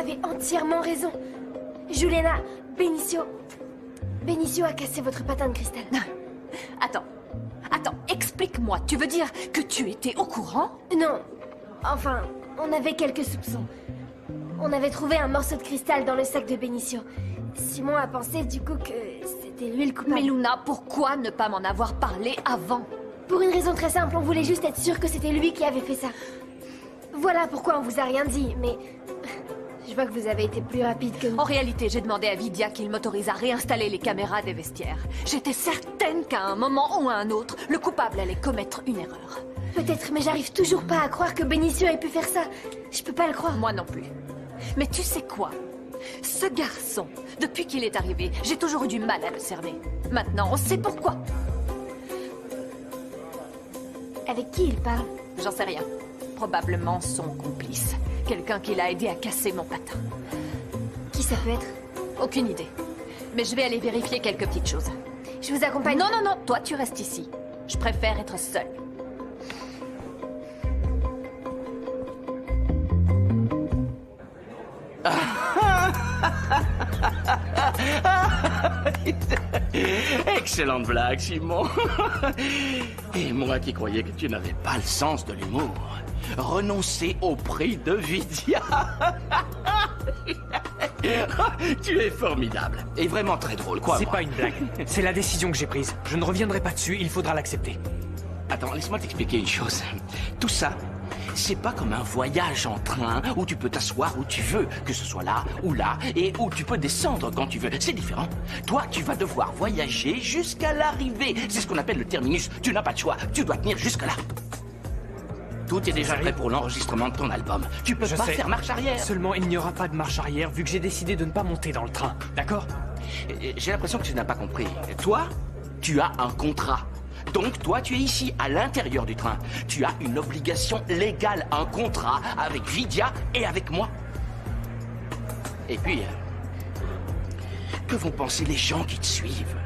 avez entièrement raison. Juliana, Benicio a cassé votre patin de cristal. Attends, explique-moi. Tu veux dire que tu étais au courant? Non. Enfin, on avait quelques soupçons. On avait trouvé un morceau de cristal dans le sac de Benicio. Simon a pensé du coup que c'était lui le coupable. Mais Luna, pourquoi ne pas m'en avoir parlé avant? Pour une raison très simple, on voulait juste être sûr que c'était lui qui avait fait ça. Voilà pourquoi on vous a rien dit, mais... Je vois que vous avez été plus rapide que nous. En réalité, j'ai demandé à Vidia qu'il m'autorise à réinstaller les caméras des vestiaires. J'étais certaine qu'à un moment ou à un autre, le coupable allait commettre une erreur. Peut-être, mais j'arrive toujours pas à croire que Benicio ait pu faire ça. Je peux pas le croire. Moi non plus. Mais tu sais quoi? Ce garçon, depuis qu'il est arrivé, j'ai toujours eu du mal à le cerner. Maintenant, on sait pourquoi. Avec qui il parle? J'en sais rien. Probablement son complice. Quelqu'un qui l'a aidé à casser mon patin. Qui ça peut être? Aucune idée. Mais je vais aller vérifier quelques petites choses. Je vous accompagne. Non, toi tu restes ici. Je préfère être seule. Excellente blague, Simon. Et moi qui croyais que tu n'avais pas le sens de l'humour. Renoncer au prix de Vidia. Tu es formidable. Et vraiment très drôle, quoi. C'est pas une blague. C'est la décision que j'ai prise. Je ne reviendrai pas dessus, il faudra l'accepter. Attends, laisse-moi t'expliquer une chose. Tout ça, c'est pas comme un voyage en train où tu peux t'asseoir où tu veux, que ce soit là ou là, et où tu peux descendre quand tu veux. C'est différent. Toi, tu vas devoir voyager jusqu'à l'arrivée. C'est ce qu'on appelle le terminus. Tu n'as pas de choix. Tu dois tenir jusque-là. Tout est déjà prêt pour l'enregistrement de ton album. Tu peux pas faire marche arrière. Seulement, il n'y aura pas de marche arrière vu que j'ai décidé de ne pas monter dans le train. D'accord? J'ai l'impression que tu n'as pas compris. Toi, tu as un contrat. Donc, toi, tu es ici, à l'intérieur du train. Tu as une obligation légale, un contrat avec Vidia et avec moi. Et puis, que vont penser les gens qui te suivent?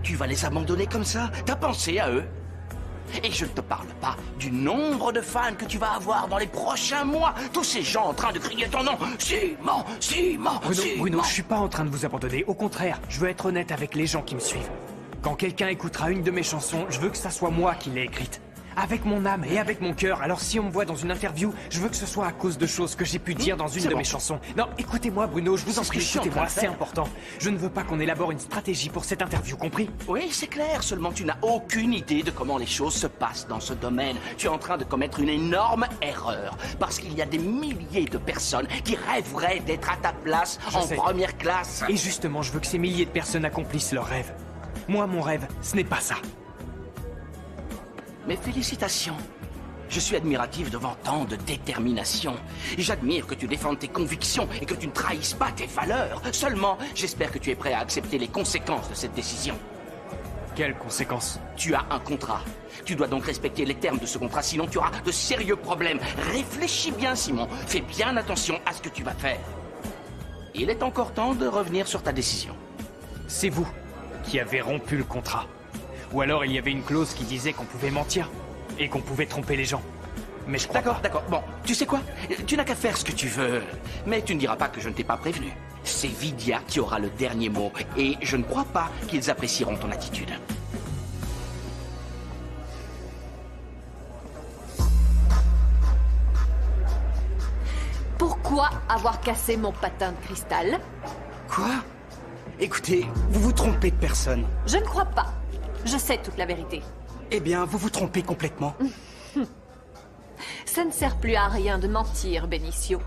Tu vas les abandonner comme ça? T'as pensé à eux? Et je ne te parle pas du nombre de fans que tu vas avoir dans les prochains mois. Tous ces gens en train de crier ton nom. Simon, Simon, Simon. Bruno, je suis pas en train de vous abandonner. Au contraire, je veux être honnête avec les gens qui me suivent. Quand quelqu'un écoutera une de mes chansons, je veux que ça soit moi qui l'ai écrite. Avec mon âme et avec mon cœur. Alors si on me voit dans une interview, je veux que ce soit à cause de choses que j'ai pu dire dans une de mes chansons. Non, écoutez-moi Bruno, je vous en prie, écoutez-moi, c'est important. Je ne veux pas qu'on élabore une stratégie pour cette interview, compris? Oui, c'est clair, seulement tu n'as aucune idée de comment les choses se passent dans ce domaine. Tu es en train de commettre une énorme erreur. Parce qu'il y a des milliers de personnes qui rêveraient d'être à ta place en première classe. Et justement, je veux que ces milliers de personnes accomplissent leurs rêves. Moi, mon rêve, ce n'est pas ça. Mes félicitations. Je suis admiratif devant tant de détermination. J'admire que tu défendes tes convictions et que tu ne trahisses pas tes valeurs. Seulement, j'espère que tu es prêt à accepter les conséquences de cette décision. Quelles conséquences? Tu as un contrat. Tu dois donc respecter les termes de ce contrat, sinon tu auras de sérieux problèmes. Réfléchis bien, Simon. Fais bien attention à ce que tu vas faire. Il est encore temps de revenir sur ta décision. C'est vous qui avez rompu le contrat. Ou alors il y avait une clause qui disait qu'on pouvait mentir et qu'on pouvait tromper les gens. Mais je crois pas. D'accord. Bon, tu sais quoi? Tu n'as qu'à faire ce que tu veux. Mais tu ne diras pas que je ne t'ai pas prévenu. C'est Vidia qui aura le dernier mot. Et je ne crois pas qu'ils apprécieront ton attitude. Pourquoi avoir cassé mon patin de cristal? Quoi? Écoutez, vous vous trompez de personne. Je ne crois pas. Je sais toute la vérité. Eh bien, vous vous trompez complètement. Ça ne sert plus à rien de mentir, Benicio.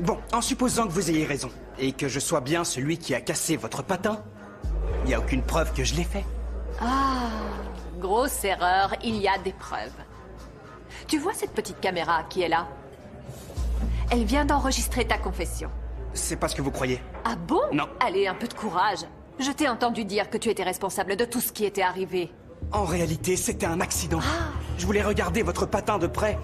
Bon, en supposant que vous ayez raison, et que je sois bien celui qui a cassé votre patin, il n'y a aucune preuve que je l'ai fait. Ah, grosse erreur, il y a des preuves. Tu vois cette petite caméra qui est là? Elle vient d'enregistrer ta confession. C'est pas ce que vous croyez. Ah bon? Non. Allez, un peu de courage. Je t'ai entendu dire que tu étais responsable de tout ce qui était arrivé. En réalité, c'était un accident. Je voulais regarder votre patin de près.